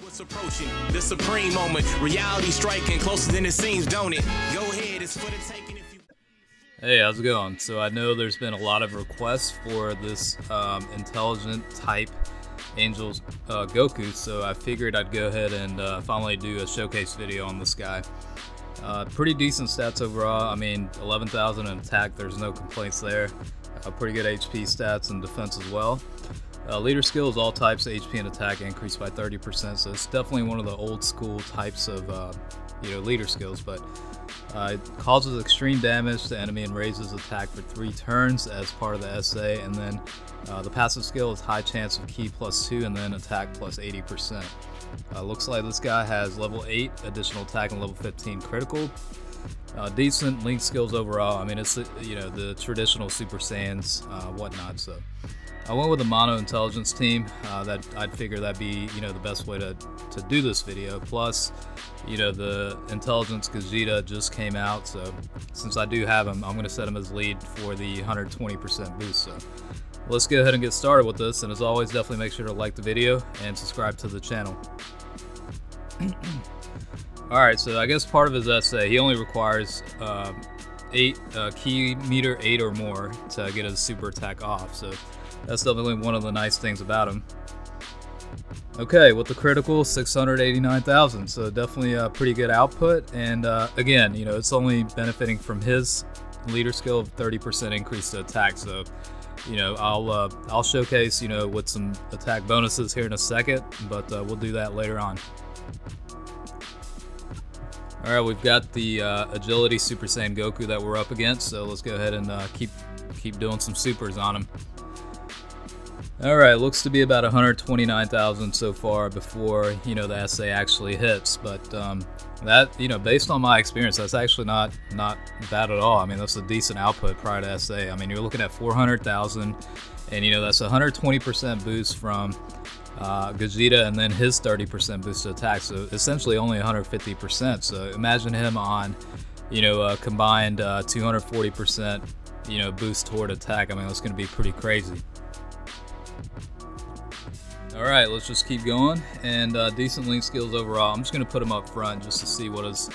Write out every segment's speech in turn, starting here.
What's approaching the supreme moment, reality striking closer than it seems, don't it? Go ahead, it's for the taking if you... Hey, how's it going? So I know there's been a lot of requests for this intelligent type Angel Goku, so I figured I'd go ahead and finally do a showcase video on this guy. Pretty decent stats overall. I mean, 11,000 in attack, there's no complaints there. Pretty good HP stats and defense as well. Leader skills, all types of HP and attack increased by 30%, so it's definitely one of the old school types of leader skills, but it causes extreme damage to enemy and raises attack for 3 turns as part of the SA, and then the passive skill is high chance of ki +2 and then attack plus 80%. Looks like this guy has level 8 additional attack and level 15 critical. Decent link skills overall. I mean, it's the traditional Super Saiyans, whatnot. So I went with the Mono Intelligence team. That I'd figure that'd be the best way to do this video. Plus, the Intelligence Gogeta just came out, so since I do have him, I'm going to set him as lead for the 120% boost. So let's go ahead and get started with this. And as always, definitely make sure to like the video and subscribe to the channel. Alright, so I guess part of his essay, he only requires 8 ki meter 8 or more to get his super attack off, so that's definitely one of the nice things about him. Okay, with the critical, 689,000, so definitely a pretty good output, and again, it's only benefiting from his leader skill of 30% increase to attack, so I'll showcase with some attack bonuses here in a second, but we'll do that later on. Alright, we've got the Agility Super Saiyan Goku that we're up against, so let's go ahead and keep doing some supers on him. Alright, looks to be about 129,000 so far before, the SA actually hits, but that, based on my experience, that's actually not bad at all. I mean, that's a decent output prior to SA. I mean, you're looking at 400,000, and that's a 120% boost from Gogeta, and then his 30% boost to attack, so essentially only 150%. So imagine him on, combined 240%, boost toward attack. I mean, that's going to be pretty crazy. All right, let's just keep going, and decent link skills overall. I'm just going to put him up front just to see what his,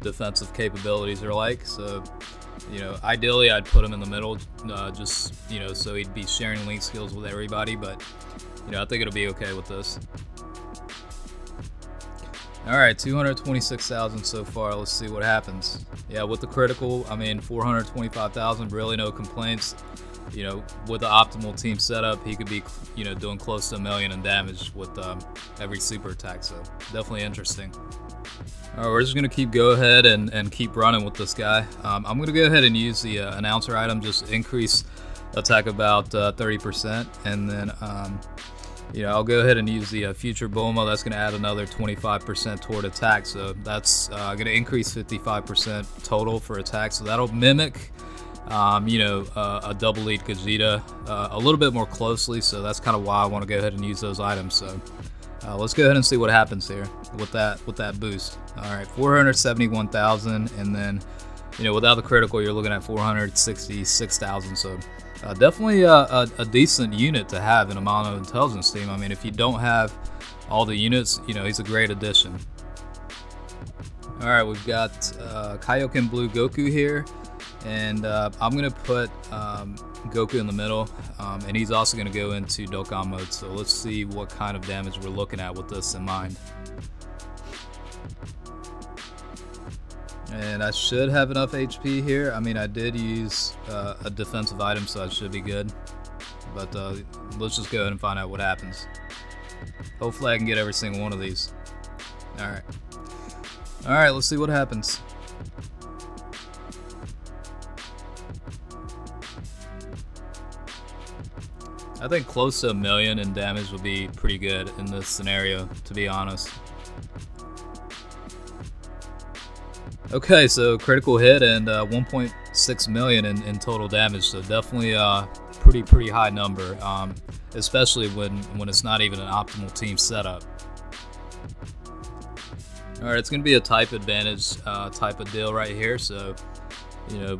defensive capabilities are like. So, ideally I'd put him in the middle, just, so he'd be sharing link skills with everybody, but I think it'll be okay with this. Alright, 226,000 so far. Let's see what happens. Yeah, with the critical, I mean, 425,000, really no complaints. With the optimal team setup, he could be, doing close to 1 million in damage with every super attack, so definitely interesting. Alright, we're just going to go ahead and keep running with this guy. I'm going to go ahead and use the announcer item, just increase attack about 30%, and then I'll go ahead and use the future Bulma. That's going to add another 25% toward attack, so that's going to increase 55% total for attack, so that'll mimic a double lead Gogeta a little bit more closely, so that's kind of why I want to go ahead and use those items. So let's go ahead and see what happens here with that boost. Alright, 471,000, and then without the critical, you're looking at 466,000, so definitely a decent unit to have in a Mono Intelligence team. I mean, if you don't have all the units, he's a great addition. Alright, we've got Kaioken Blue Goku here, and I'm going to put Goku in the middle, and he's also going to go into Dokkan mode, so let's see what kind of damage we're looking at with this in mind. And I should have enough HP here. I mean, I did use a defensive item, so I should be good. But let's just go ahead and find out what happens. Hopefully I can get every single one of these. Alright. Alright, let's see what happens. I think close to 1 million in damage would be pretty good in this scenario, to be honest. Okay, so critical hit and 1.6 million in total damage, so definitely a pretty high number, especially when it's not even an optimal team setup. Alright, it's going to be a type advantage type of deal right here, so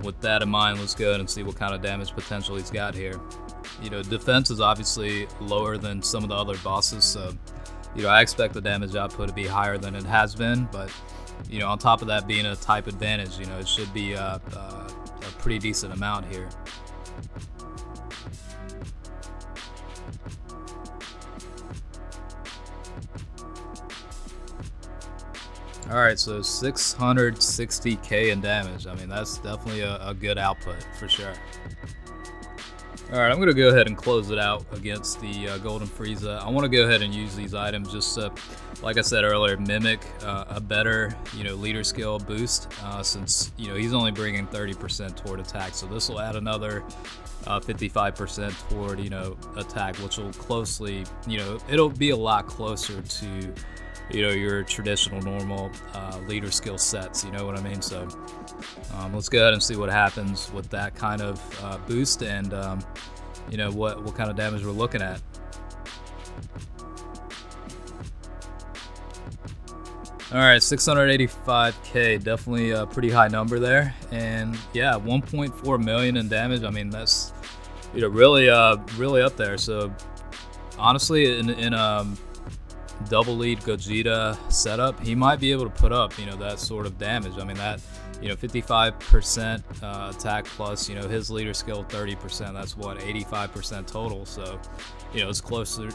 with that in mind, let's go ahead and see what kind of damage potential he's got here. Defense is obviously lower than some of the other bosses, so you know, I expect the damage output to be higher than it has been, but you know, on top of that being a type advantage, you know, it should be a pretty decent amount here. Alright, so 660k in damage. I mean, that's definitely a good output for sure. Alright, I'm going to go ahead and close it out against the Golden Frieza. I want to go ahead and use these items just to, like I said earlier, mimic a better, you know, leader skill boost, since, you know, he's only bringing 30% toward attack. So this will add another 55% toward, you know, attack, which will closely, you know, it'll be a lot closer to, you know, your traditional normal leader skill sets, you know what I mean? So let's go ahead and see what happens with that kind of boost, and you know, what kind of damage we're looking at. Alright, 685k, definitely a pretty high number there, and yeah, 1.4 million in damage. I mean, that's, you know, really up there. So honestly, in double lead Gogeta setup, he might be able to put up, you know, that sort of damage. I mean, that, you know, 55% attack plus, you know, his leader skill 30%, that's what, 85% total. So, you know, it's closer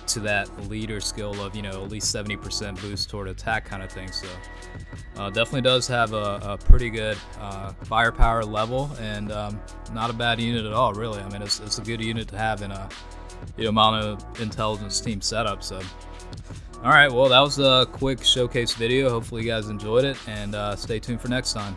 to that leader skill of, you know, at least 70% boost toward attack kind of thing. So definitely does have a pretty good firepower level, and not a bad unit at all, really. I mean, it's a good unit to have in a, you know, Mono Intelligence team setup. So alright, well, that was a quick showcase video. Hopefully you guys enjoyed it, and stay tuned for next time.